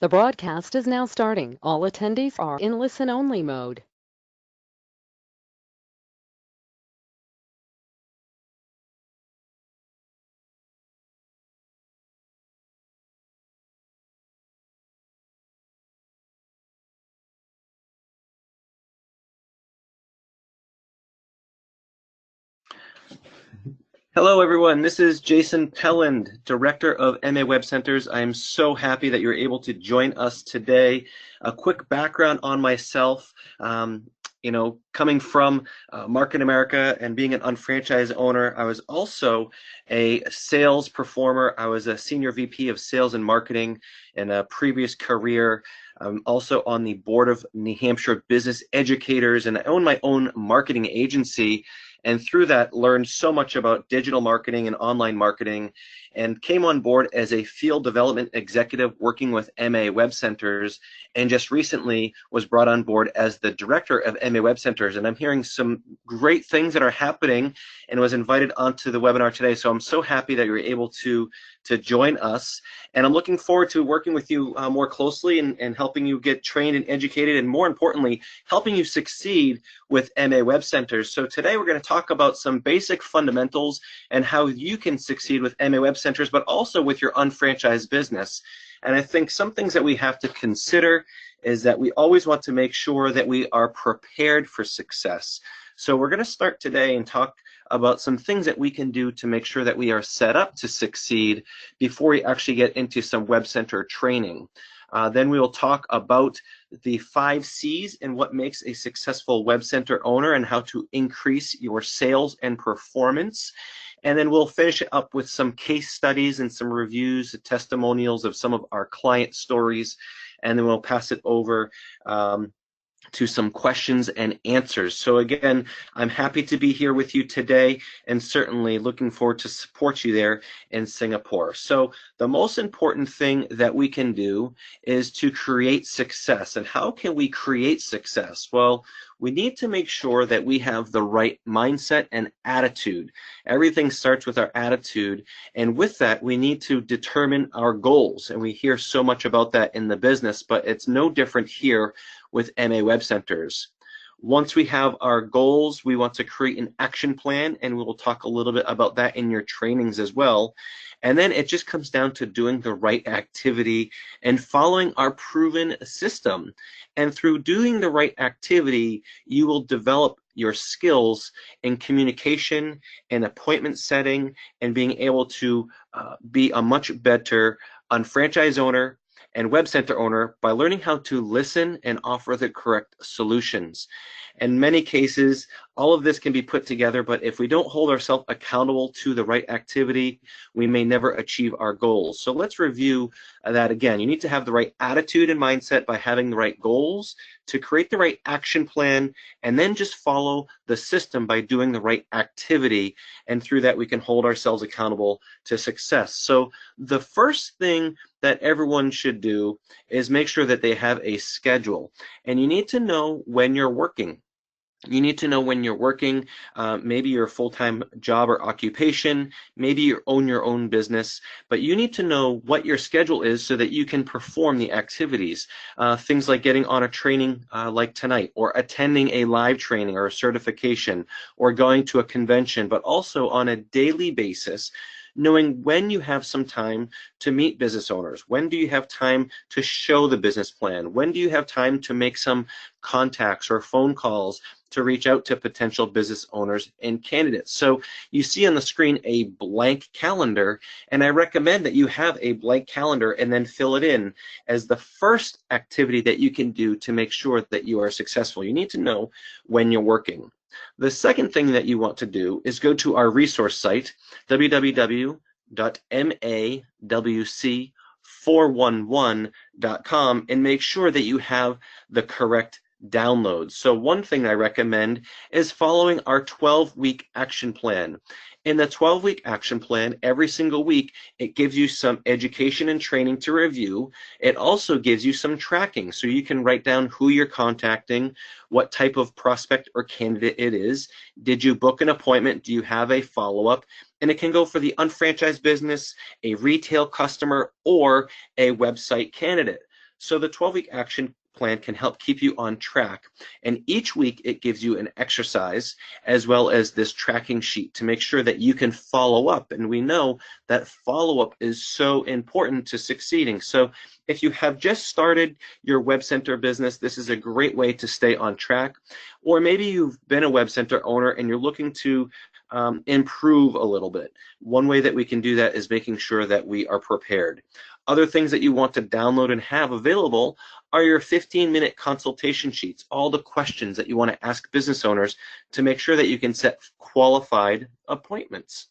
The broadcast is now starting. All attendees are in listen-only mode. Hello, everyone. This is Jason Pelland, Director of MA Web Centers. I am so happy that you're able to join us today. A quick background on myself. Coming from Market America and being an unfranchised owner, I was also a sales performer. I was a senior VP of sales and marketing in a previous career. I'm also on the board of New Hampshire Business Educators, and I own my own marketing agency. And through that, learned so much about digital marketing and online marketing, and came on board as a field development executive working with MA Web Centers, and just recently was brought on board as the director of MA Web Centers. And I'm hearing some great things that are happening and was invited onto the webinar today. So I'm so happy that you're able to join us. And I'm looking forward to working with you more closely and helping you get trained and educated, and more importantly, helping you succeed with MA Web Centers. So today we're going to talk about some basic fundamentals and how you can succeed with MA Web Centers, but also with your unfranchised business. And I think some things that we have to consider is that we always want to make sure that we are prepared for success. So we're going to start today and talk about some things that we can do to make sure that we are set up to succeed before we actually get into some Web Center training. Then we will talk about the 5 C's and what makes a successful Web Center owner and how to increase your sales and performance. And then we'll finish it up with some case studies and some reviews, testimonials of some of our client stories, and then we'll pass it over to some questions and answers. So again, I'm happy to be here with you today, and certainly looking forward to support you there in Singapore. So the most important thing that we can do is to create success. And how can we create success? Well, we need to make sure that we have the right mindset and attitude. Everything starts with our attitude, and with that, we need to determine our goals. And we hear so much about that in the business, but it's no different here with MA Web Centers. Once we have our goals, we want to create an action plan, and we will talk a little bit about that in your trainings as well. And then it just comes down to doing the right activity and following our proven system. And through doing the right activity, you will develop your skills in communication and appointment setting, and being able to be a much better unfranchised owner and Web Center owner by learning how to listen and offer the correct solutions. In many cases, all of this can be put together, but if we don't hold ourselves accountable to the right activity, we may never achieve our goals. So let's review that again. You need to have the right attitude and mindset by having the right goals, to create the right action plan, and then just follow the system by doing the right activity. And through that, we can hold ourselves accountable to success. So the first thing that everyone should do is make sure that they have a schedule. And you need to know when you're working. You need to know when you're working, maybe your full-time job or occupation, maybe you own your own business, but you need to know what your schedule is so that you can perform the activities. Things like getting on a training like tonight, or attending a live training or a certification, or going to a convention, but also on a daily basis, knowing when you have some time to meet business owners. When do you have time to show the business plan? When do you have time to make some contacts or phone calls to reach out to potential business owners and candidates? So you see on the screen a blank calendar, and I recommend that you have a blank calendar and then fill it in as the first activity that you can do to make sure that you are successful. You need to know when you're working. The second thing that you want to do is go to our resource site, www.mawc411.com, and make sure that you have the correct downloads. So one thing I recommend is following our 12-week action plan. In the 12-week action plan, every single week, it gives you some education and training to review. It also gives you some tracking, so you can write down who you're contacting, what type of prospect or candidate it is. Did you book an appointment? Do you have a follow-up? And it can go for the unfranchised business, a retail customer, or a website candidate. So the 12-week action plan can help keep you on track. And each week it gives you an exercise as well as this tracking sheet to make sure that you can follow up. And we know that follow-up is so important to succeeding. So if you have just started your web center business, this is a great way to stay on track. Or maybe you've been a web center owner and you're looking to improve a little bit. One way that we can do that is making sure that we are prepared. Other things that you want to download and have available are your 15-minute consultation sheets, all the questions that you want to ask business owners to make sure that you can set qualified appointments.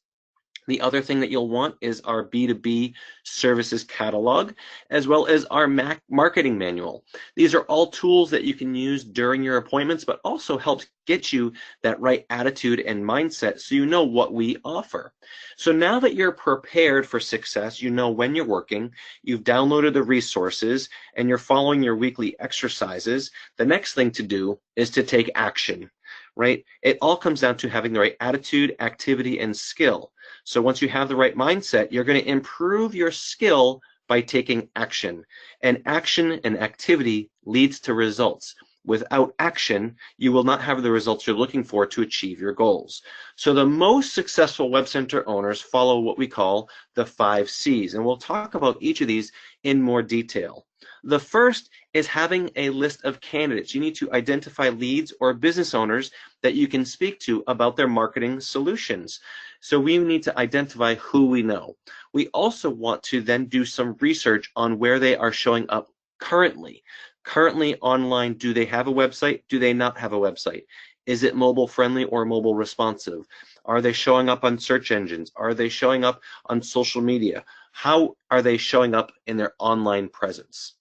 The other thing that you'll want is our B2B services catalog, as well as our marketing manual. These are all tools that you can use during your appointments, but also helps get you that right attitude and mindset so you know what we offer. So now that you're prepared for success, you know when you're working, you've downloaded the resources, and you're following your weekly exercises, the next thing to do is to take action. Right? It all comes down to having the right attitude, activity, and skill. So once you have the right mindset, you're going to improve your skill by taking action. And action and activity leads to results. Without action, you will not have the results you're looking for to achieve your goals. So the most successful web center owners follow what we call the 5 C's, and we'll talk about each of these in more detail. The first is having a list of candidates. You need to identify leads or business owners that you can speak to about their marketing solutions. So we need to identify who we know. We also want to then do some research on where they are showing up currently. Currently online, do they have a website? Do they not have a website? Is it mobile friendly or mobile responsive? Are they showing up on search engines? Are they showing up on social media? How are they showing up in their online presence?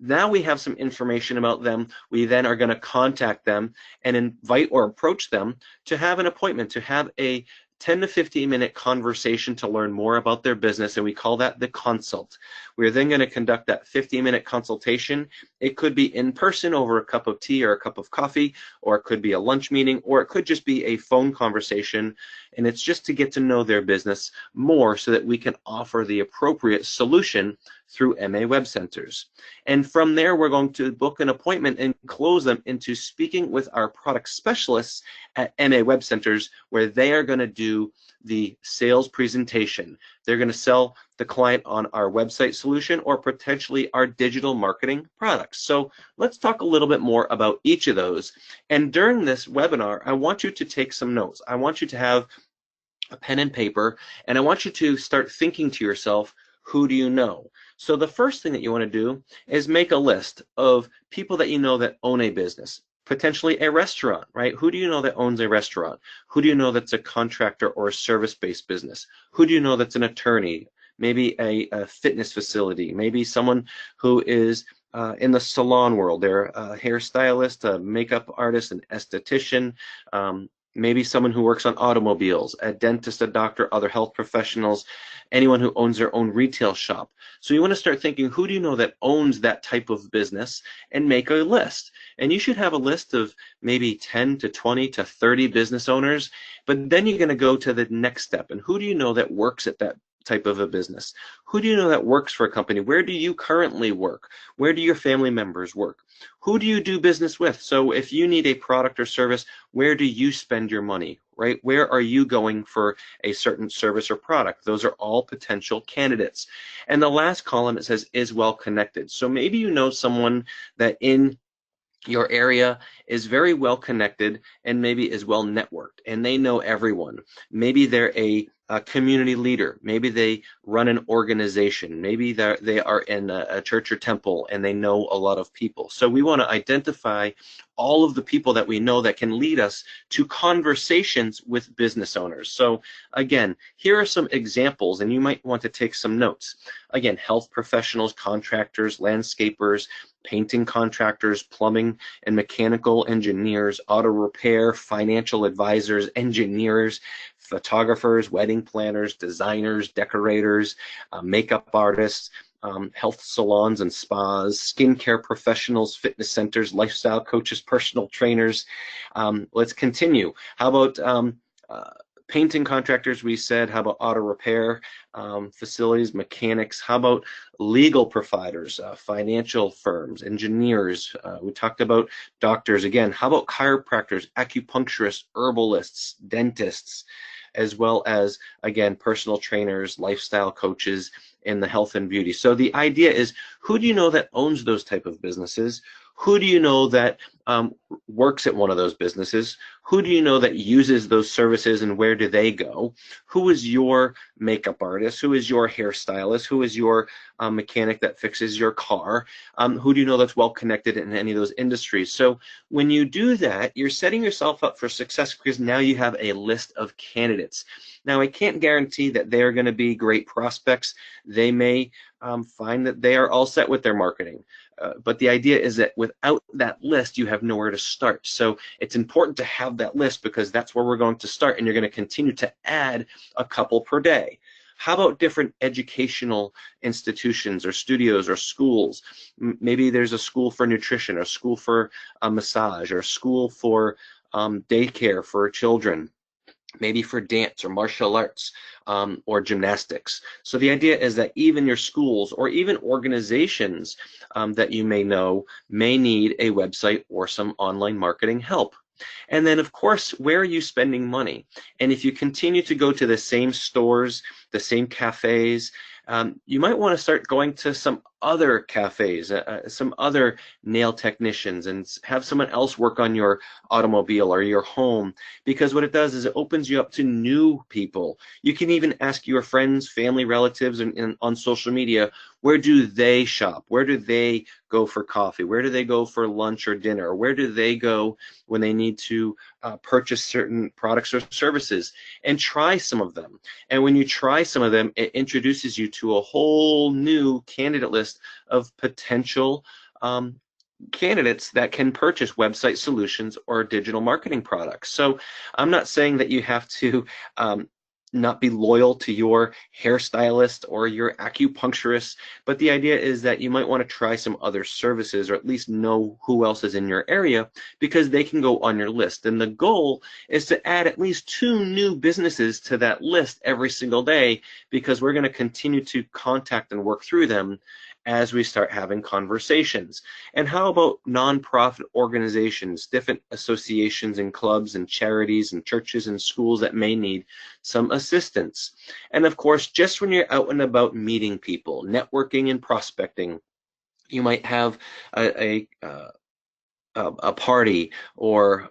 Now we have some information about them. We then are going to contact them and invite or approach them to have an appointment, to have a 10 to 15-minute conversation to learn more about their business, and we call that the consult. We're then going to conduct that 15-minute consultation. It could be in person over a cup of tea or a cup of coffee, or it could be a lunch meeting, or it could just be a phone conversation, and it's just to get to know their business more so that we can offer the appropriate solution through MA Web Centers. And from there, we're going to book an appointment and close them into speaking with our product specialists at MA Web Centers, where they are going to do the sales presentation. They're going to sell the client on our website solution or potentially our digital marketing products. So let's talk a little bit more about each of those. And during this webinar, I want you to take some notes. I want you to have a pen and paper, and I want you to start thinking to yourself, who do you know? So the first thing that you want to do is make a list of people that you know that own a business, potentially a restaurant, right? Who do you know that owns a restaurant? Who do you know that's a contractor or a service-based business? Who do you know that's an attorney? Maybe a fitness facility, maybe someone who is in the salon world. They're a hairstylist, a makeup artist, an esthetician, maybe someone who works on automobiles, a dentist, a doctor, other health professionals, anyone who owns their own retail shop. So you want to start thinking, who do you know that owns that type of business, and make a list. And you should have a list of maybe 10 to 20 to 30 business owners, but then you're going to go to the next step. And who do you know that works at that type of a business? Who do you know that works for a company? Where do you currently work? Where do your family members work? Who do you do business with? So if you need a product or service, where do you spend your money, right? Where are you going for a certain service or product? Those are all potential candidates. And the last column, it says is well connected. So maybe you know someone that in your area is very well connected and maybe is well networked, and they know everyone. Maybe they're a community leader. Maybe they run an organization. Maybe they are in a church or temple and they know a lot of people. So we want to identify all of the people that we know that can lead us to conversations with business owners. So again, here are some examples, and you might want to take some notes. Again, health professionals, contractors, landscapers, painting contractors, plumbing and mechanical engineers, auto repair, financial advisors, engineers, photographers, wedding planners, designers, decorators, makeup artists, health salons and spas, skincare professionals, fitness centers, lifestyle coaches, personal trainers. Let's continue. How about painting contractors, we said. How about auto repair facilities, mechanics? How about legal providers, financial firms, engineers? We talked about doctors again. How about chiropractors, acupuncturists, herbalists, dentists, as well as, again, personal trainers, lifestyle coaches in the health and beauty? So the idea is, who do you know that owns those type of businesses? Who do you know that works at one of those businesses? Who do you know that uses those services, and where do they go? Who is your makeup artist? Who is your hairstylist? Who is your mechanic that fixes your car? Who do you know that's well connected in any of those industries? So when you do that, you're setting yourself up for success, because now you have a list of candidates. Now, I can't guarantee that they are going to be great prospects. They may find that they are all set with their marketing. But the idea is that without that list, you have nowhere to start. So it's important to have that list, because that's where we're going to start, and you're going to continue to add a couple per day. How about different educational institutions or studios or schools? Maybe there's a school for nutrition, or a school for massage, or a school for daycare for children, maybe for dance or martial arts or gymnastics. So the idea is that even your schools or even organizations that you may know may need a website or some online marketing help. And then, of course, where are you spending money? And if you continue to go to the same stores, the same cafes, you might want to start going to some other cafes, some other nail technicians, and have someone else work on your automobile or your home, because what it does is it opens you up to new people. You can even ask your friends, family, relatives, and on social media, where do they shop? Where do they go for coffee? Where do they go for lunch or dinner? Or where do they go when they need to purchase certain products or services? And try some of them. And when you try some of them, it introduces you to a whole new candidate list of potential candidates that can purchase website solutions or digital marketing products. So I'm not saying that you have to not be loyal to your hairstylist or your acupuncturist, but the idea is that you might want to try some other services, or at least know who else is in your area, because they can go on your list. And the goal is to add at least 2 new businesses to that list every single day, because we're going to continue to contact and work through them as we start having conversations. And how about nonprofit organizations, different associations and clubs and charities and churches and schools that may need some assistance? And of course, just when you're out and about meeting people, networking and prospecting, you might have a party, or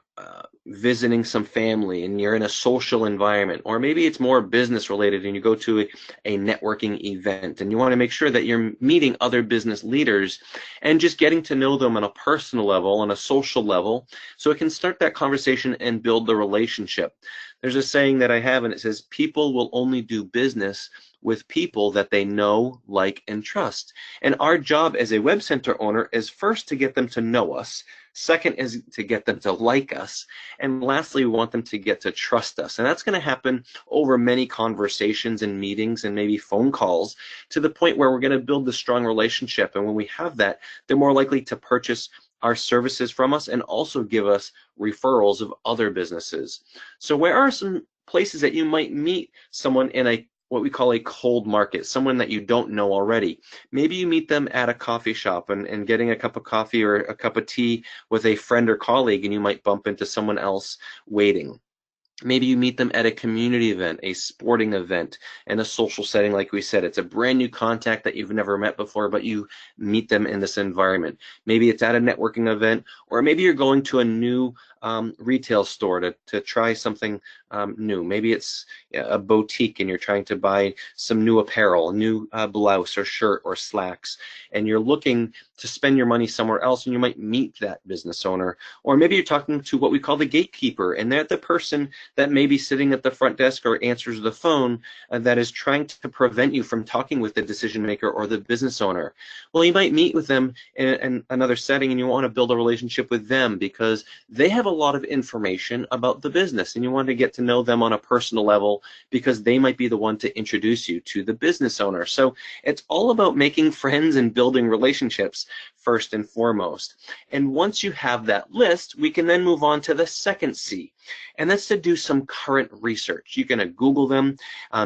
visiting some family, and you're in a social environment, or maybe it's more business related and you go to a networking event, and you want to make sure that you're meeting other business leaders and just getting to know them on a personal level, on a social level, so it can start that conversation and build the relationship. There's a saying that I have, and it says, people will only do business with people that they know, like, and trust. And our job as a web center owner is first to get them to know us. Second is to get them to like us. And lastly, we want them to get to trust us. And that's going to happen over many conversations and meetings and maybe phone calls, to the point where we're going to build a strong relationship. And when we have that, they're more likely to purchase our services from us and also give us referrals of other businesses. So where are some places that you might meet someone in what we call a cold market, someone that you don't know already? Maybe you meet them at a coffee shop and getting a cup of coffee or a cup of tea with a friend or colleague, and you might bump into someone else waiting. Maybe you meet them at a community event, a sporting event, in a social setting. Like we said, it's a brand new contact that you've never met before, but you meet them in this environment. Maybe it's at a networking event, or maybe you're going to a new retail store to try something new. Maybe it's a boutique and you're trying to buy some new apparel, a new blouse or shirt or slacks, and you're looking to spend your money somewhere else, and you might meet that business owner. Or maybe you're talking to what we call the gatekeeper, and they're the person that may be sitting at the front desk or answers the phone that is trying to prevent you from talking with the decision maker or the business owner. Well, you might meet with them in another setting, and you want to build a relationship with them because they have a lot of information about the business, and you want to get to know them on a personal level because they might be the one to introduce you to the business owner. So it's all about making friends and building relationships first and foremost. And once you have that list, we can then move on to the second C. and that's to do some current research. You're going to Google them,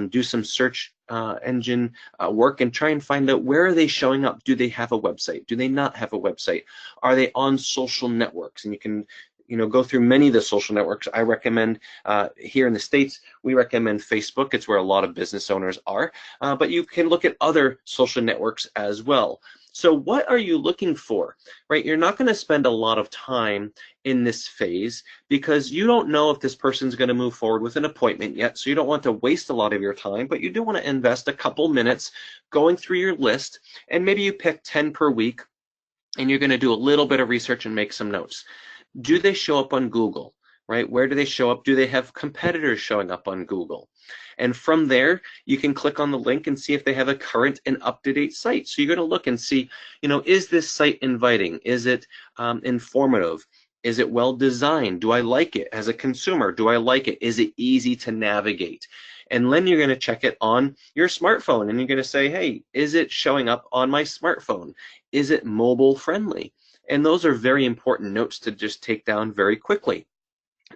do some search engine work, and try and find out, where are they showing up? Do they have a website? Do they not have a website? Are they on social networks? And you can go through many of the social networks. I recommend, here in the States, we recommend Facebook. It's where a lot of business owners are, but you can look at other social networks as well. So what are you looking for, right? You're not going to spend a lot of time in this phase because you don't know if this person's going to move forward with an appointment yet, so you don't want to waste a lot of your time, but you do want to invest a couple minutes going through your list, and maybe you pick 10 per week, and you're going to do a little bit of research and make some notes. Do they show up on Google, right? Where do they show up? Do they have competitors showing up on Google? And from there, you can click on the link and see if they have a current and up-to-date site. So you're going to look and see, is this site inviting? Is it informative? Is it well designed? Do I like it as a consumer? Do I like it? Is it easy to navigate? And then you're going to check it on your smartphone, and you're going to say, hey, is it showing up on my smartphone? Is it mobile friendly? And those are very important notes to just take down very quickly.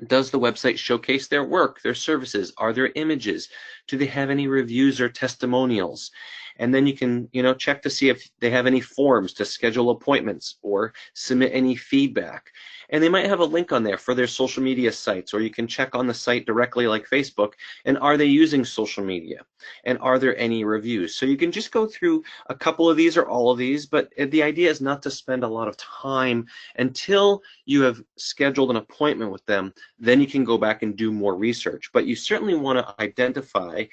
Does the website showcase their work, their services? Are there images? Do they have any reviews or testimonials? And then you can, check to see if they have any forms to schedule appointments or submit any feedback. And they might have a link on there for their social media sites, or you can check on the site directly like Facebook, and are they using social media? And are there any reviews? So you can just go through a couple of these or all of these, but the idea is not to spend a lot of time until you have scheduled an appointment with them. Then you can go back and do more research. But you certainly want to identify,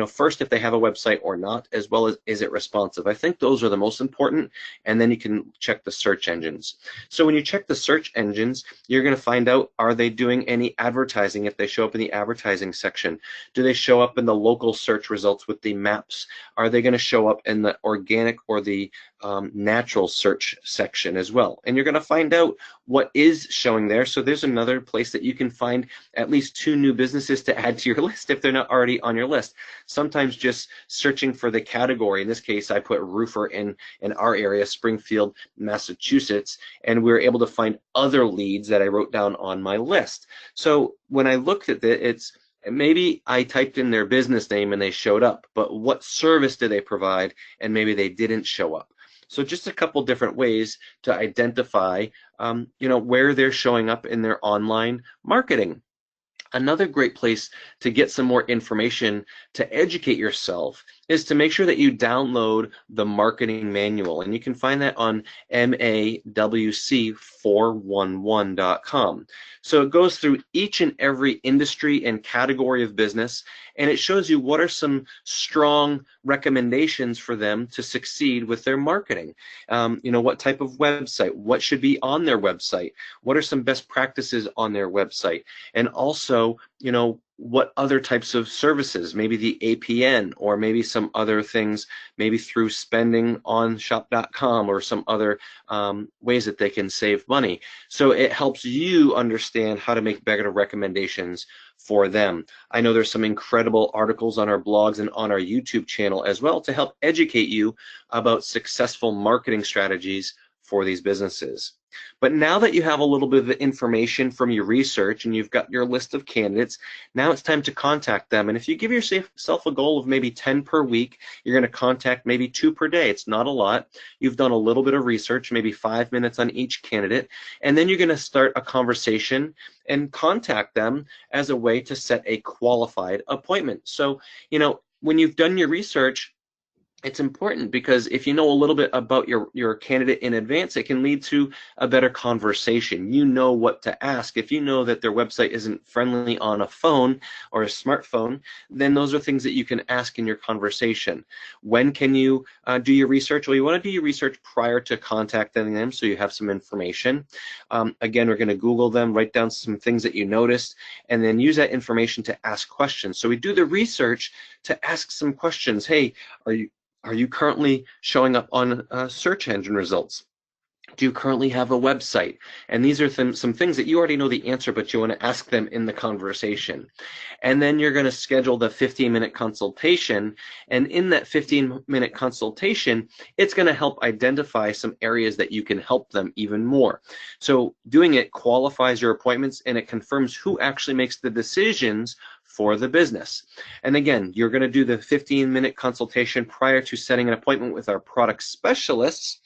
first, if they have a website or not, as well as, is it responsive? I think those are the most important, and then you can check the search engines. So when you check the search engines, you're going to find out, are they doing any advertising if they show up in the advertising section? Do they show up in the local search results with the maps? Are they going to show up in the organic or the natural search section as well? And you're going to find out what is showing there. So there's another place that you can find at least 2 new businesses to add to your list if they're not already on your list. Sometimes just searching for the category, in this case I put roofer in our area, Springfield, Massachusetts, and we were able to find other leads that I wrote down on my list. So when I looked at it, it's maybe I typed in their business name and they showed up, but what service do they provide? And maybe they didn't show up. So just a couple different ways to identify, where they're showing up in their online marketing. Another great place to get some more information to educate yourself is to make sure that you download the marketing manual, and you can find that on mawc411.com. So it goes through each and every industry and category of business, and it shows you what are some strong recommendations for them to succeed with their marketing. What type of website, what should be on their website, what are some best practices on their website, and also, what other types of services, maybe the APN, or maybe some other things, maybe through spending on shop.com or some other ways that they can save money. So it helps you understand how to make better recommendations for them. I know there's some incredible articles on our blogs and on our YouTube channel as well to help educate you about successful marketing strategies for these businesses. But now that you have a little bit of the information from your research and you've got your list of candidates, now it's time to contact them. And if you give yourself a goal of maybe 10 per week, you're going to contact maybe 2 per day. It's not a lot. You've done a little bit of research, maybe 5 minutes on each candidate, and then you're going to start a conversation and contact them as a way to set a qualified appointment. So, when you've done your research, it's important, because if you know a little bit about your candidate in advance, it can lead to a better conversation. You know what to ask. If you know that their website isn't friendly on a phone or a smartphone, then those are things that you can ask in your conversation. When can you do your research? Well, you want to do your research prior to contacting them, so you have some information. Again, we're going to Google them, write down some things that you noticed, and then use that information to ask questions. So we do the research to ask some questions. Hey, are you currently showing up on search engine results? Do you currently have a website? And these are some things that you already know the answer, but you want to ask them in the conversation. And then you're going to schedule the 15-minute consultation. And in that 15-minute consultation, it's going to help identify some areas that you can help them even more. So doing it qualifies your appointments, and it confirms who actually makes the decisions for the business. And again, you're going to do the 15-minute consultation prior to setting an appointment with our product specialists.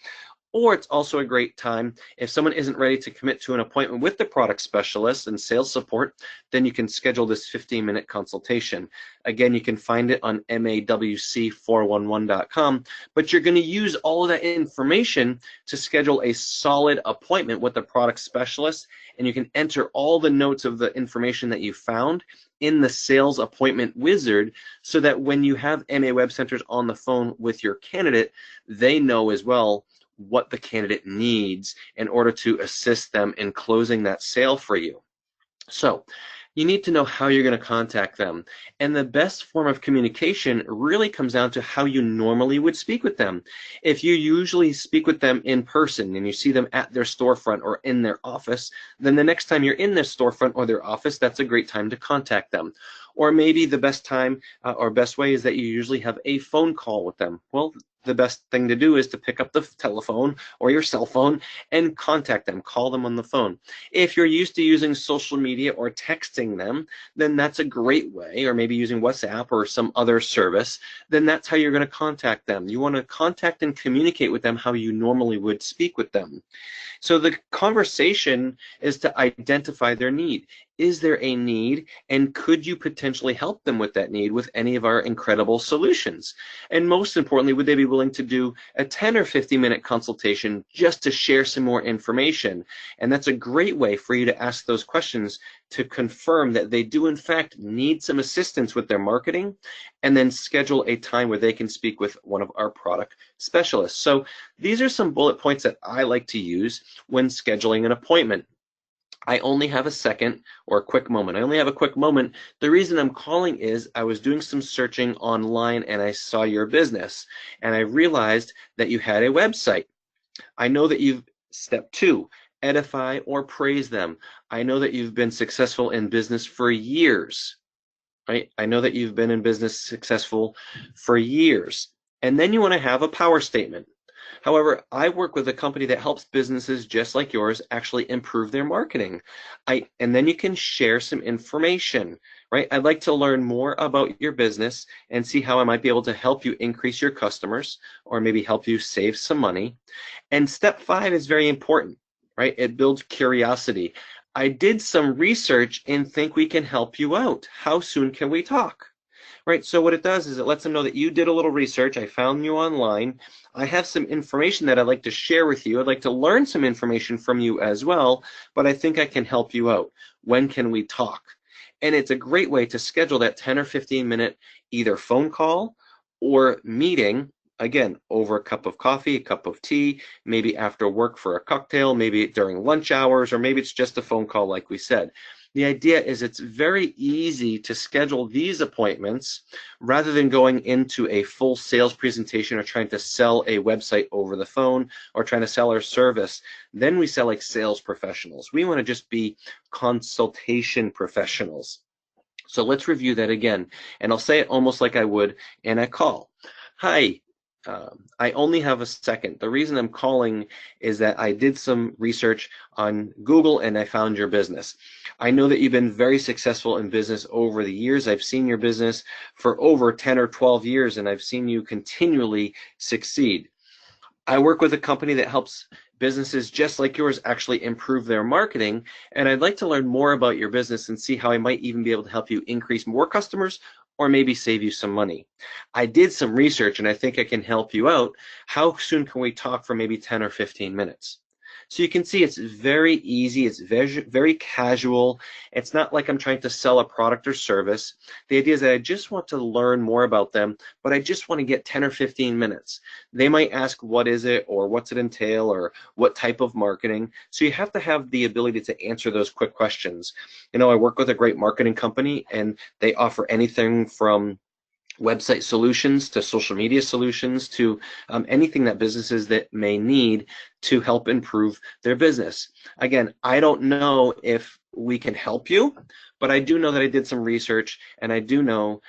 Or it's also a great time if someone isn't ready to commit to an appointment with the product specialist and sales support, then you can schedule this 15-minute consultation. Again, you can find it on mawc411.com, but you're going to use all of that information to schedule a solid appointment with the product specialist, and you can enter all the notes of the information that you found in the sales appointment wizard, so that when you have MA Web Centers on the phone with your candidate, they know as well what the candidate needs in order to assist them in closing that sale for you. So you need to know how you're going to contact them. And the best form of communication really comes down to how you normally would speak with them. If you usually speak with them in person and you see them at their storefront or in their office, then the next time you're in their storefront or their office, that's a great time to contact them. Or maybe the best time or best way is that you usually have a phone call with them. Well, the best thing to do is to pick up the telephone or your cell phone and contact them, call them on the phone. If you're used to using social media or texting them, then that's a great way, or maybe using WhatsApp or some other service, then that's how you're going to contact them. You want to contact and communicate with them how you normally would speak with them. So the conversation is to identify their need. Is there a need, and could you potentially help them with that need with any of our incredible solutions? And most importantly, would they be willing to do a 10 or 50-minute consultation just to share some more information? And that's a great way for you to ask those questions to confirm that they do in fact need some assistance with their marketing, and then schedule a time where they can speak with one of our product specialists. So these are some bullet points that I like to use when scheduling an appointment. I only have a second or a quick moment. I only have a quick moment. The reason I'm calling is I was doing some searching online and I saw your business and I realized that you had a website. I know that you've, step 2, edify or praise them. I know that you've been successful in business for years, right? I know that you've been in business successful for years. And then you want to have a power statement. However, I work with a company that helps businesses just like yours actually improve their marketing. And then you can share some information, right? I'd like to learn more about your business and see how I might be able to help you increase your customers or maybe help you save some money. And step 5 is very important, right? It builds curiosity. I did some research and think we can help you out. How soon can we talk? Right, so what it does is it lets them know that you did a little research. I found you online. I have some information that I'd like to share with you. I'd like to learn some information from you as well, but I think I can help you out. When can we talk? And it's a great way to schedule that 10 or 15-minute either phone call or meeting, again, over a cup of coffee, a cup of tea, maybe after work for a cocktail, maybe during lunch hours, or maybe it's just a phone call like we said. The idea is it's very easy to schedule these appointments rather than going into a full sales presentation or trying to sell a website over the phone or trying to sell our service. Then we sell like sales professionals. We want to just be consultation professionals. So let's review that again. And I'll say it almost like I would in a call. Hi. I only have a second. The reason I'm calling is that I did some research on Google and I found your business. I know that you've been very successful in business over the years. I've seen your business for over 10 or 12 years and I've seen you continually succeed. I work with a company that helps businesses just like yours actually improve their marketing, and I'd like to learn more about your business and see how I might even be able to help you increase more customers or maybe save you some money. I did some research and I think I can help you out. How soon can we talk for maybe 10 or 15 minutes? So you can see it's very easy, it's very casual. It's not like I'm trying to sell a product or service. The idea is that I just want to learn more about them, but I just want to get 10 or 15 minutes. They might ask, what is it, or what's it entail, or what type of marketing? So you have to have the ability to answer those quick questions. You know, I work with a great marketing company, and they offer anything from website solutions to social media solutions to anything that businesses that may need to help improve their business. Again, I don't know if we can help you, but I do know that I did some research, and I do know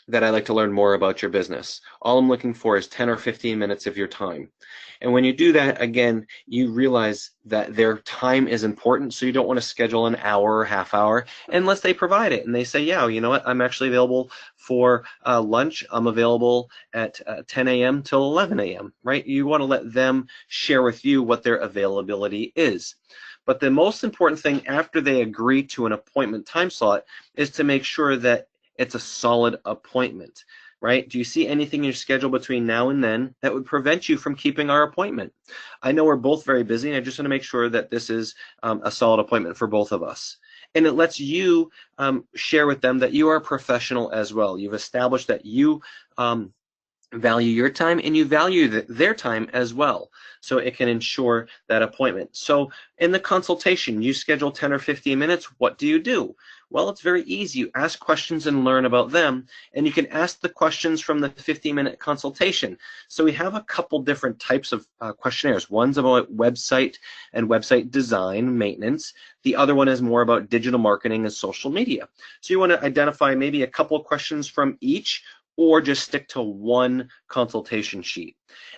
that I'd like to learn more about your business. All I'm looking for is 10 or 15 minutes of your time. And when you do that, again, you realize that their time is important, so you don't want to schedule an hour or half hour unless they provide it. And they say, yeah, you know what, I'm actually available for lunch. I'm available at 10 a.m. till 11 a.m., right? You want to let them share with you what their availability is. But the most important thing after they agree to an appointment time slot is to make sure that it's a solid appointment, right? Do you see anything in your schedule between now and then that would prevent you from keeping our appointment? I know we're both very busy, and I just want to make sure that this is a solid appointment for both of us. And it lets you share with them that you are a professional as well. You've established that you value your time and you value their time as well. So it can ensure that appointment. So in the consultation, you schedule 10 or 15 minutes. What do? Well, it's very easy. You ask questions and learn about them, and you can ask the questions from the 15-minute consultation. So we have a couple different types of questionnaires. One's about website and website design, maintenance. The other one is more about digital marketing and social media. So you want to identify maybe a couple of questions from each, or just stick to one consultation sheet.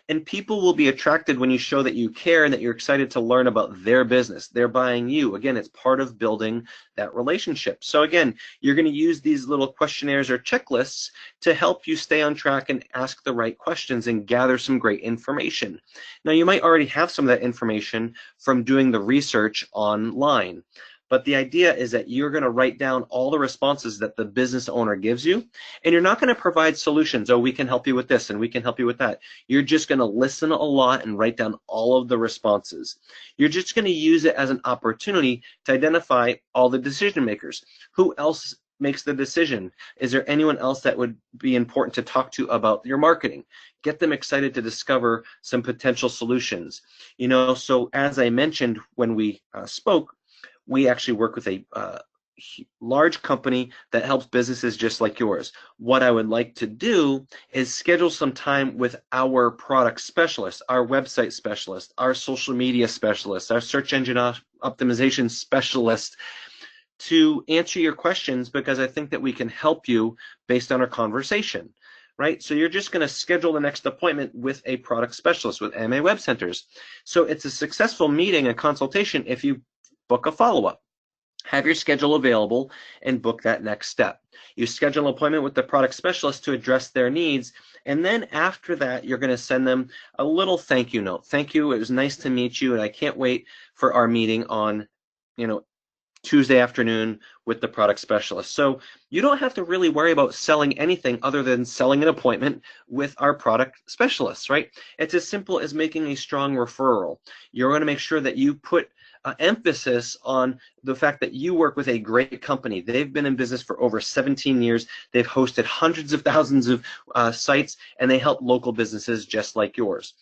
And people will be attracted when you show that you care and that you're excited to learn about their business. They're buying you. Again, it's part of building that relationship. So again, you're going to use these little questionnaires or checklists to help you stay on track and ask the right questions and gather some great information. Now, you might already have some of that information from doing the research online. But the idea is that you're going to write down all the responses that the business owner gives you, and you're not going to provide solutions. Oh, we can help you with this and we can help you with that. You're just going to listen a lot and write down all of the responses. You're just going to use it as an opportunity to identify all the decision makers. Who else makes the decision? Is there anyone else that would be important to talk to about your marketing? Get them excited to discover some potential solutions. You know, so as I mentioned when we spoke, we actually work with a large company that helps businesses just like yours. What I would like to do is schedule some time with our product specialist, our website specialist, our social media specialist, our search engine optimization specialist to answer your questions, because I think that we can help you based on our conversation. Right? So you're just going to schedule the next appointment with a product specialist with MA Web Centers. So it's a successful meeting, a consultation, if you book a follow-up. Have your schedule available and book that next step. You schedule an appointment with the product specialist to address their needs, and then after that, you're going to send them a little thank you note. Thank you, it was nice to meet you, and I can't wait for our meeting on, Tuesday afternoon with the product specialist. So you don't have to really worry about selling anything other than selling an appointment with our product specialists, right? It's as simple as making a strong referral. You're going to make sure that you put emphasis on the fact that you work with a great company. They've been in business for over 17 years. They've hosted hundreds of thousands of sites, and they help local businesses just like yours.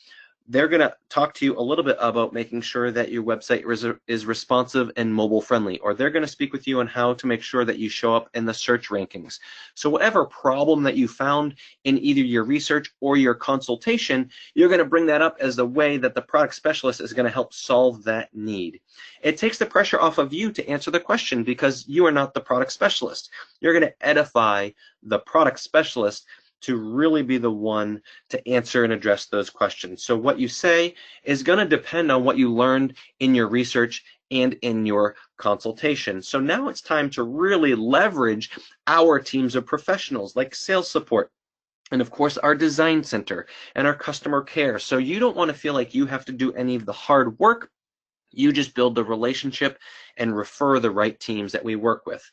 They're going to talk to you a little bit about making sure that your website is responsive and mobile friendly, or they're going to speak with you on how to make sure that you show up in the search rankings. So whatever problem that you found in either your research or your consultation, you're going to bring that up as the way that the product specialist is going to help solve that need. It takes the pressure off of you to answer the question because you are not the product specialist. You're going to edify the product specialist to really be the one to answer and address those questions. So what you say is going to depend on what you learned in your research and in your consultation. So now it's time to really leverage our teams of professionals like sales support, and of course our design center and our customer care. So you don't want to feel like you have to do any of the hard work. You just build the relationship and refer the right teams that we work with.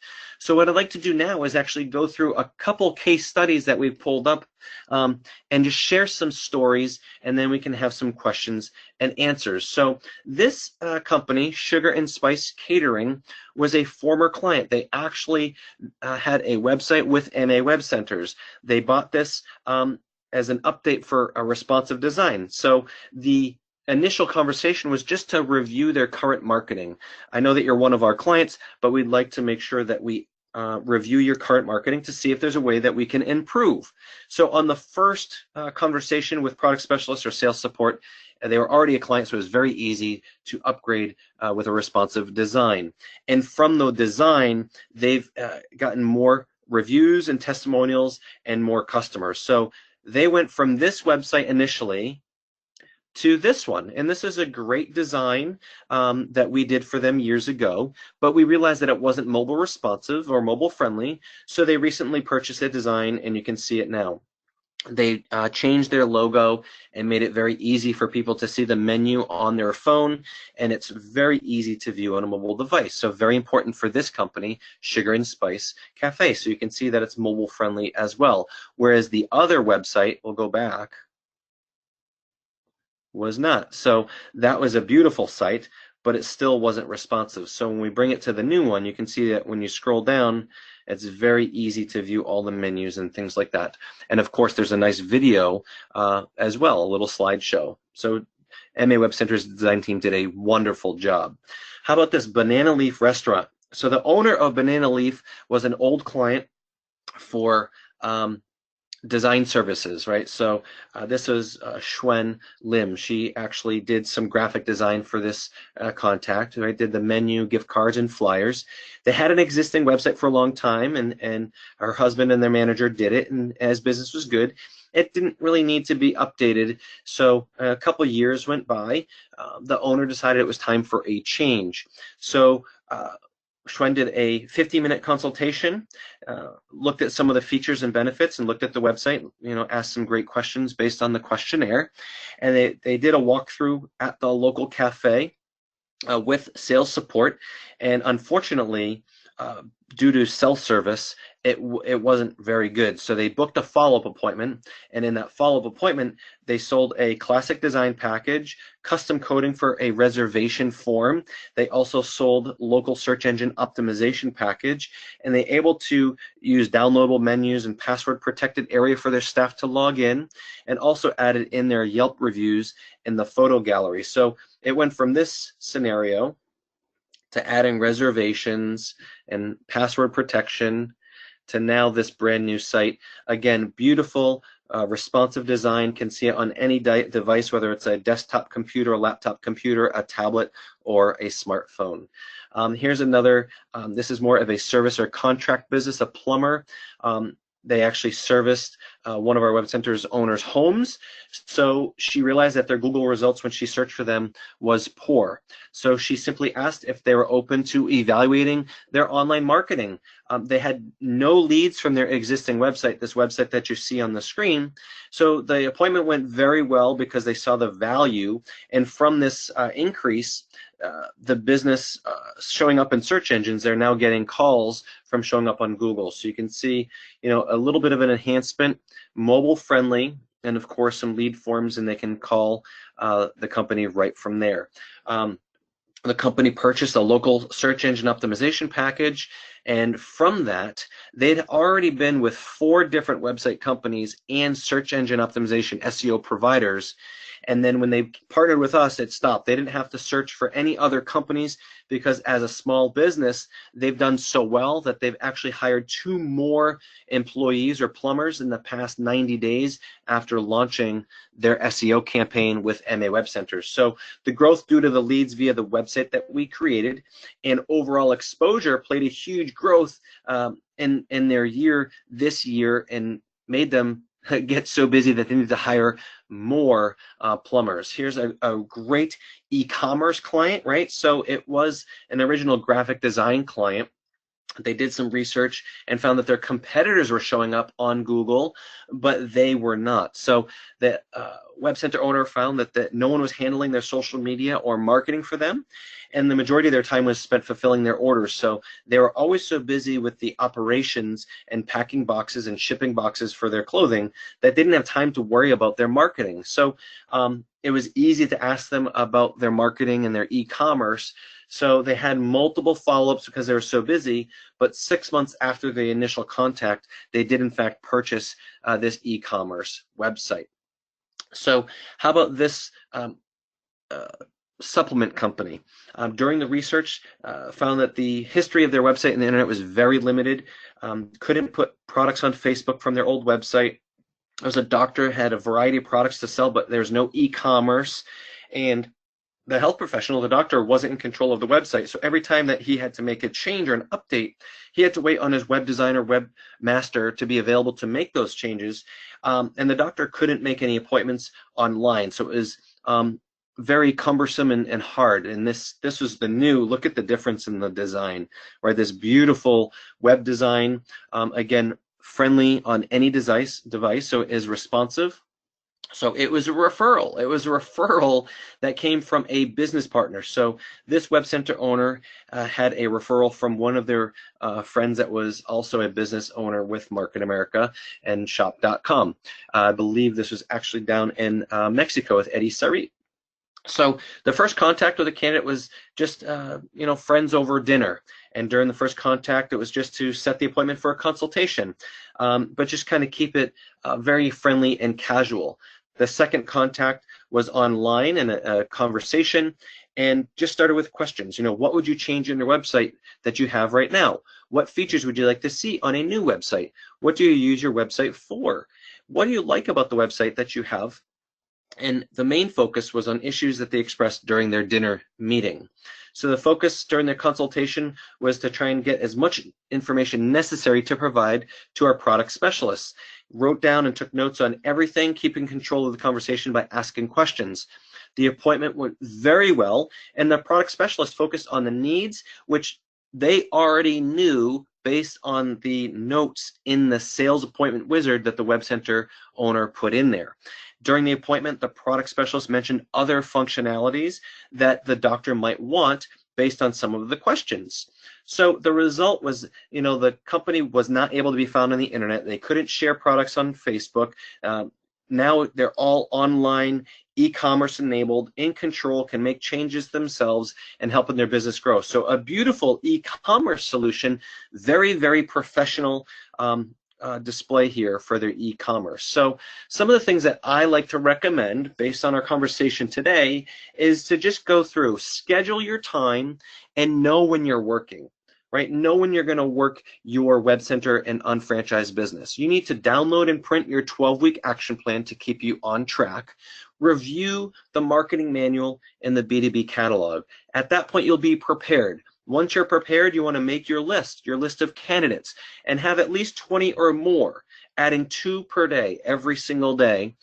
So what I'd like to do now is actually go through a couple case studies that we've pulled up and just share some stories, and then we can have some questions and answers. So this company, Sugar and Spice Catering, was a former client. They actually had a website with MA Web Centers. They bought this as an update for a responsive design. So the initial conversation was just to review their current marketing. I know that you're one of our clients, but we'd like to make sure that we review your current marketing to see if there's a way that we can improve. So on the first conversation with product specialists or sales support, they were already a client, so it was very easy to upgrade with a responsive design. And from the design, they've gotten more reviews and testimonials and more customers. So they went from this website initially to this one. And this is a great design that we did for them years ago, but we realized that it wasn't mobile responsive or mobile friendly. So they recently purchased a design, and you can see it now. They changed their logo and made it very easy for people to see the menu on their phone, and it's very easy to view on a mobile device. So very important for this company, Sugar and Spice Cafe. So you can see that it's mobile friendly as well. Whereas the other website, we'll go back, was not. So that was a beautiful site, but it still wasn't responsive. So when we bring it to the new one, you can see that when you scroll down, it's very easy to view all the menus and things like that. And of course, there's a nice video as well, a little slideshow. So MA Web Center's design team did a wonderful job. How about this Banana Leaf restaurant? So the owner of Banana Leaf was an old client for design services, right? So this was Shwen Lim. She actually did some graphic design for this contact, right? Did the menu, gift cards, and flyers. They had an existing website for a long time, and her husband and their manager did it, and as business was good, it didn't really need to be updated. So a couple years went by. The owner decided it was time for a change. So Shwen did a 50-minute consultation, looked at some of the features and benefits, and looked at the website, asked some great questions based on the questionnaire. And they did a walkthrough at the local cafe with sales support. And unfortunately, due to self-service, it wasn't very good. So they booked a follow-up appointment, and in that follow-up appointment, they sold a classic design package, custom coding for a reservation form. They also sold local search engine optimization package, and they able to use downloadable menus and password protected area for their staff to log in, and also added in their Yelp reviews in the photo gallery. So it went from this scenario to adding reservations and password protection to now this brand new site. Again, beautiful, responsive design. Can see it on any device, whether it's a desktop computer, a laptop computer, a tablet, or a smartphone. Here's another, this is more of a service or contract business, a plumber. They actually serviced one of our Web Center's owners' homes. So she realized that their Google results when she searched for them was poor. So she simply asked if they were open to evaluating their online marketing. They had no leads from their existing website, this website that you see on the screen. So the appointment went very well because they saw the value. And from this increase, the business showing up in search engines, they're now getting calls from showing up on Google. So you can see, a little bit of an enhancement, mobile friendly, and of course some lead forms, and they can call the company right from there. The company purchased a local search engine optimization package, and from that, they'd already been with 4 different website companies and search engine optimization SEO providers. And then when they partnered with us, it stopped. They didn't have to search for any other companies because as a small business, they've done so well that they've actually hired 2 more employees or plumbers in the past 90 days after launching their SEO campaign with MA Web Centers. So the growth due to the leads via the website that we created and overall exposure played a huge growth in their year this year and made them get so busy that they need to hire more plumbers. Here's a great e-commerce client, right? So it was an original graphic design client. They did some research and found that their competitors were showing up on Google, but they were not. So the Web Center owner found that no one was handling their social media or marketing for them, and the majority of their time was spent fulfilling their orders. So they were always so busy with the operations and packing boxes and shipping boxes for their clothing that they didn't have time to worry about their marketing. So it was easy to ask them about their marketing and their e-commerce. So they had multiple follow-ups because they were so busy, but 6 months after the initial contact, they did in fact purchase this e-commerce website. So how about this supplement company. During the research, found that the history of their website and the internet was very limited. Couldn't put products on Facebook from their old website. I was a doctor, had a variety of products to sell, but there's no e-commerce. And the health professional, the doctor, wasn't in control of the website. So every time that he had to make a change or an update, he had to wait on his web designer, webmaster to be available to make those changes. And the doctor couldn't make any appointments online. So it was very cumbersome and hard. And this was the new, look at the difference in the design, right? This beautiful web design, again, friendly on any device, so it is responsive. So it was a referral. It was a referral that came from a business partner. So this web center owner had a referral from one of their friends that was also a business owner with Market America and Shop.com. I believe this was actually down in Mexico with Eddie Sarit. So the first contact with the candidate was just, friends over dinner. And during the first contact, it was just to set the appointment for a consultation, but just kind of keep it very friendly and casual. The second contact was online and a conversation, and just started with questions. What would you change in your website that you have right now? What features would you like to see on a new website? What do you use your website for? What do you like about the website that you have? And the main focus was on issues that they expressed during their dinner meeting. So the focus during their consultation was to try and get as much information necessary to provide to our product specialists. Wrote down and took notes on everything, keeping control of the conversation by asking questions. The appointment went very well, and the product specialist focused on the needs, which they already knew based on the notes in the sales appointment wizard that the web center owner put in there. During the appointment, the product specialist mentioned other functionalities that the doctor might want based on some of the questions. So the result was, the company was not able to be found on the internet. They couldn't share products on Facebook. Now they're all online, e-commerce enabled, in control, can make changes themselves and helping their business grow. So a beautiful e-commerce solution, very, very professional display here for their e-commerce. So some of the things that I like to recommend based on our conversation today is to just go through, schedule your time, and know when you're working. Right? Know when you're going to work your web center and unfranchised business. You need to download and print your 12-week action plan to keep you on track. Review the marketing manual and the B2B catalog. At that point, you'll be prepared. Once you're prepared, you want to make your list of candidates, and have at least 20 or more, adding 2 per day every single day.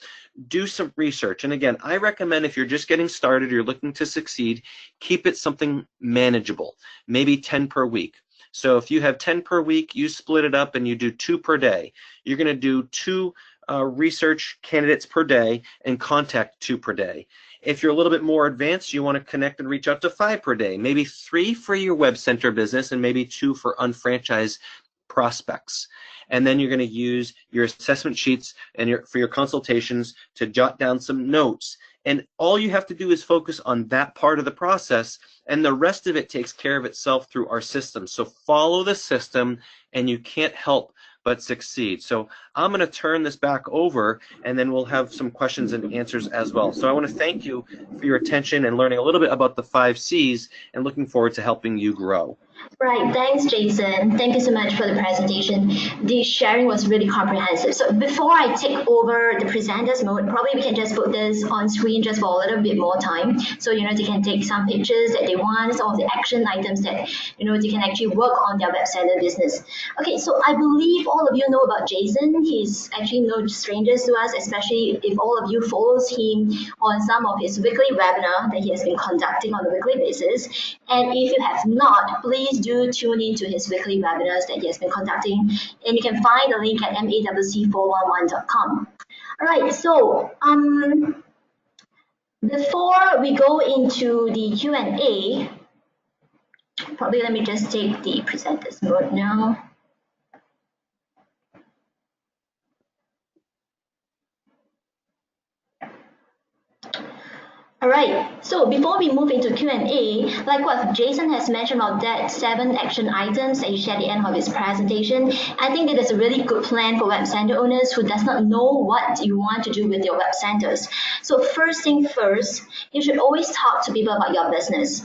Do some research. And again, I recommend if you're just getting started, you're looking to succeed, keep it something manageable, maybe 10 per week. So if you have 10 per week, you split it up and you do 2 per day. You're going to do 2 research candidates per day and contact 2 per day. If you're a little bit more advanced, you want to connect and reach out to 5 per day, maybe 3 for your web center business and maybe 2 for unfranchised prospects. And then you're going to use your assessment sheets and for your consultations to jot down some notes. And all you have to do is focus on that part of the process, and the rest of it takes care of itself through our system. So follow the system, and you can't help but succeed. So I'm going to turn this back over, and then we'll have some questions and answers as well. So I want to thank you for your attention and learning a little bit about the 5 C's, and looking forward to helping you grow. Right, thanks, Jason. Thank you so much for the presentation. The sharing was really comprehensive. So before I take over the presenters mode, probably we can just put this on screen just for a little bit more time. So, they can take some pictures that they want, some of the action items that, they can actually work on their web center business. Okay, so I believe all of you know about Jason. He's actually no strangers to us, especially if all of you follows him on some of his weekly webinar that he has been conducting on a weekly basis. And if you have not, please do tune into his weekly webinars that he has been conducting, and you can find the link at mawc411.com. All right, so before we go into the Q&A, probably let me just take the presenters mode now. All right, so before we move into Q&A, like what Jason has mentioned about that 7 action items that he shared at the end of his presentation, I think it is a really good plan for web center owners who does not know what you want to do with your web centers. So first thing first, you should always talk to people about your business.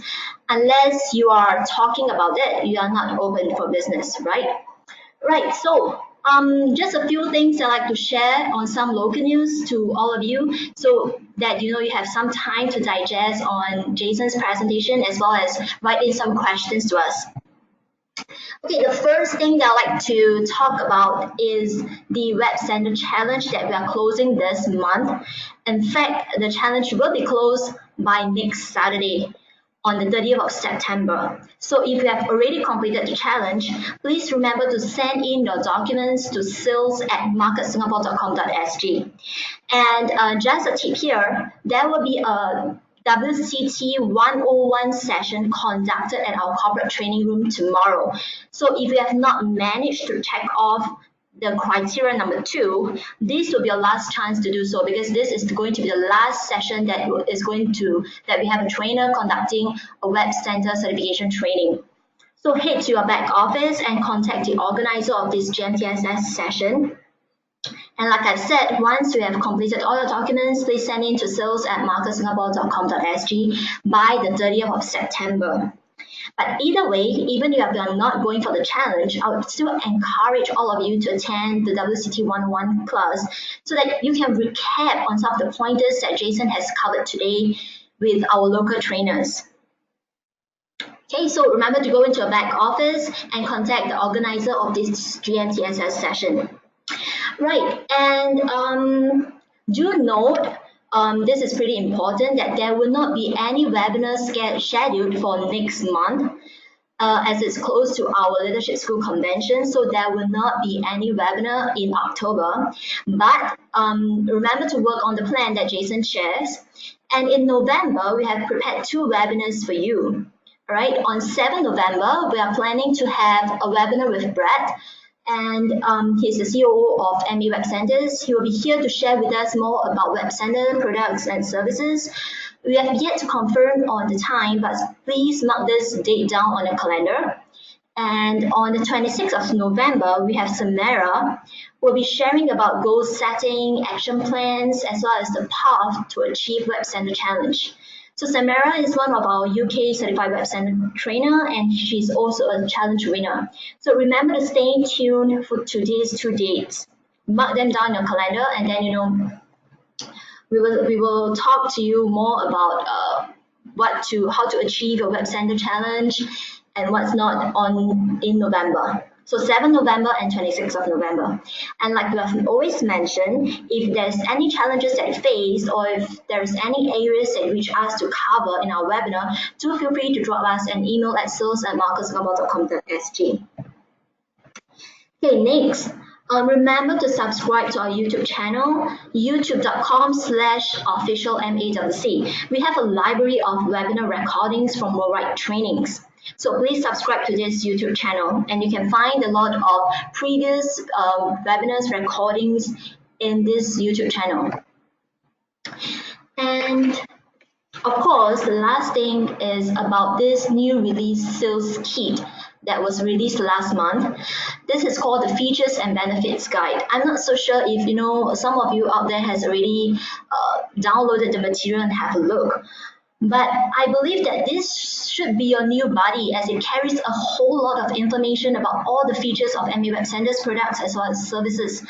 Unless you are talking about it, you are not open for business, right? Right, so just a few things I'd like to share on some local news to all of you so that you have some time to digest on Jason's presentation as well as write in some questions to us. Okay, the first thing that I'd like to talk about is the Web Center Challenge that we are closing this month. In fact, the challenge will be closed by next Saturday, on the 30th of September. So if you have already completed the challenge, please remember to send in your documents to sales@marketsingapore.com.sg. And just a tip here, there will be a WCT 101 session conducted at our corporate training room tomorrow. So if you have not managed to check off the criteria number 2, this will be your last chance to do so, because this is going to be the last session that we have a trainer conducting a web center certification training. So head to your back office and contact the organizer of this GMTSS session. And like I said, once you have completed all your documents, please send in to sales@marketsingapore.com.sg by the 30th of September. But either way, even if you are not going for the challenge, I would still encourage all of you to attend the WCT 101 class so that you can recap on some of the pointers that Jason has covered today with our local trainers. Okay, so remember to go into your back office and contact the organizer of this GMTSS session. Right, and do note, this is pretty important, that there will not be any webinars scheduled for next month as it's close to our Leadership School convention, so there will not be any webinar in October. But remember to work on the plan that Jason shares. And in November, we have prepared 2 webinars for you. All right, on 7 November, we are planning to have a webinar with Brett. And he's the COO of MA Web Centers. He will be here to share with us more about Web Center products and services. We have yet to confirm on the time, but please mark this date down on your calendar. And on the 26th of November, we have Samara, who will be sharing about goal setting, action plans, as well as the path to achieve Web Center Challenge. So Samara is one of our UK certified web center trainer, and she's also a challenge winner. So remember to stay tuned for today's 2 dates. Mark them down in your calendar, and then we will talk to you more about how to achieve a web center challenge and what's not in November. So 7 November and 26th of November. And like we have always mentioned, if there's any challenges that you face, or if there's any areas that you wish us to cover in our webinar, do feel free to drop us an email at sales@marketsingapore.com.sg. Okay, next. Remember to subscribe to our YouTube channel, youtube.com/officialmawc. We have a library of webinar recordings from worldwide trainings. So please subscribe to this YouTube channel, and you can find a lot of previous webinars recordings in this YouTube channel. And of course, the last thing is about this new release sales kit that was released last month. This is called the Features and Benefits Guide. I'm not so sure if some of you out there has already downloaded the material and have a look. But I believe that this should be your new buddy, as it carries a whole lot of information about all the features of MA Web Centers products as well as services.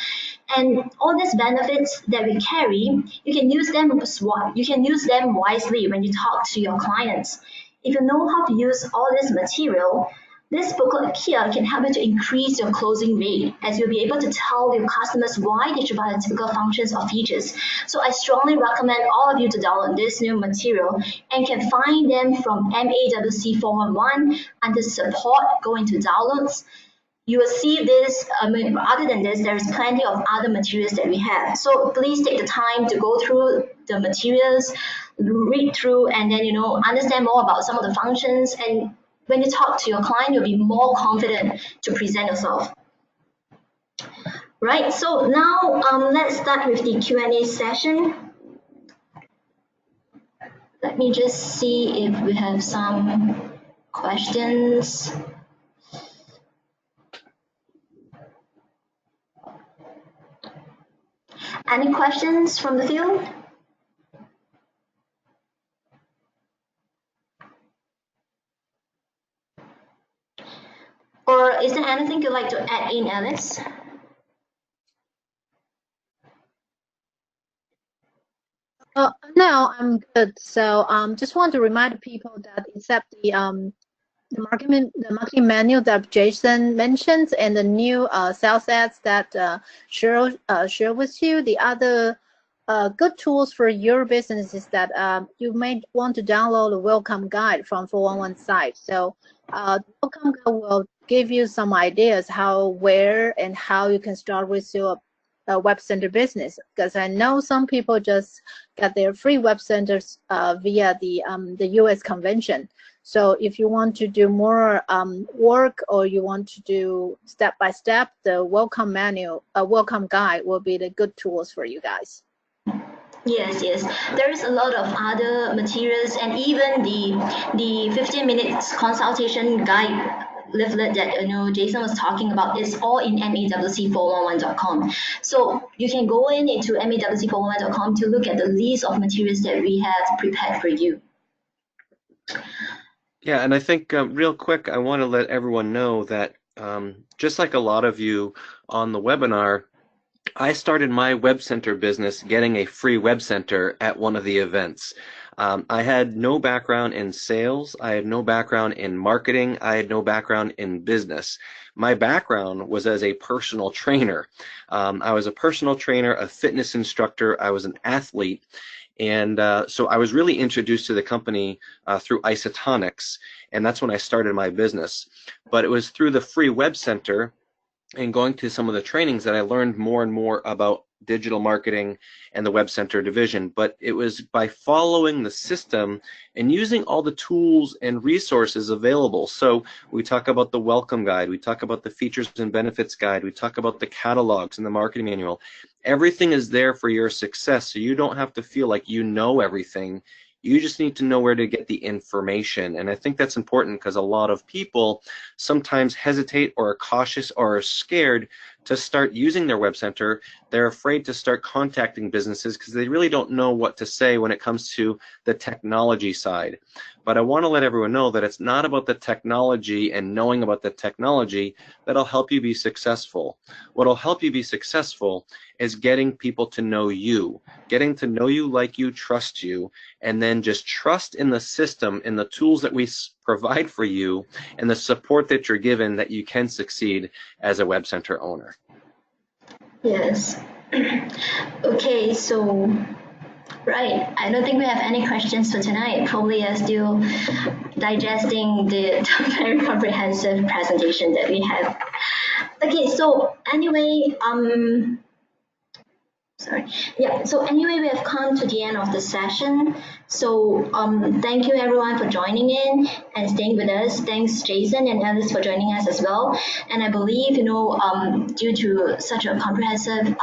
And all these benefits that we carry, you can use them wisely when you talk to your clients. If you know how to use all this material, this booklet here can help you to increase your closing rate, as you'll be able to tell your customers why they should buy the typical functions or features. So I strongly recommend all of you to download this new material, and can find them from MAWC 411 under support. Go into downloads. You will see this, other than this, there is plenty of other materials that we have. So please take the time to go through the materials, read through, and then understand more about some of the functions. And when you talk to your client, you'll be more confident to present yourself. Right, so now let's start with the Q&A session. Let me just see if we have some questions. Any questions from the field? Or is there anything you'd like to add in, Alice? No, I'm good. So just want to remind people that except the marketing manual that Jason mentions and the new sales ads that share with you, the other good tools for your business is that you may want to download the welcome guide from 411 site. So the welcome guide will give you some ideas how, where, and how you can start with your web center business, because I know some people just get their free web centers via the US convention. So if you want to do more work, or you want to do step by step, the welcome manual, welcome guide will be the good tools for you guys. Yes, yes. There is a lot of other materials, and even the 15 minutes consultation guide leaflet that Jason was talking about is all in mawc411.com. So you can go into mawc411.com to look at the list of materials that we have prepared for you. Yeah, and I think real quick, I want to let everyone know that just like a lot of you on the webinar, I started my web center business getting a free web center at one of the events. I had no background in sales. I had no background in marketing. I had no background in business. My background was as a personal trainer. I was a personal trainer, a fitness instructor. I was an athlete. And so I was really introduced to the company through isotonics, and that's when I started my business. But it was through the free web center and going to some of the trainings that I learned more and more about digital marketing and the web center division. But it was by following the system and using all the tools and resources available. So we talk about the welcome guide, we talk about the features and benefits guide, we talk about the catalogs and the marketing manual. Everything is there for your success, so you don't have to feel like you know everything. You just need to know where to get the information. And I think that's important because a lot of people sometimes hesitate or are cautious or are scared to start using their web center. They're afraid to start contacting businesses because they really don't know what to say when it comes to the technology side. But I want to let everyone know that it's not about the technology and knowing about the technology that'll help you be successful. What'll help you be successful is getting people to know you, getting to know you like you, trust you, and then just trust in the system, in the tools that we provide for you, and the support that you're given, that you can succeed as a web center owner. Yes. Okay, so right, I don't think we have any questions for tonight. Probably are still digesting the very comprehensive presentation that we have. Okay, so anyway, anyway, we have come to the end of the session. So thank you everyone for joining in and staying with us. Thanks Jason and Alice for joining us as well. And I believe, due to such a comprehensive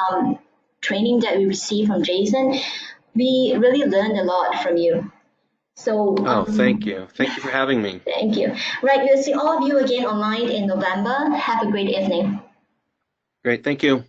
training that we received from Jason, we really learned a lot from you. So thank you. Thank you for having me. Thank you. Right, we'll see all of you again online in November. Have a great evening. Great, thank you.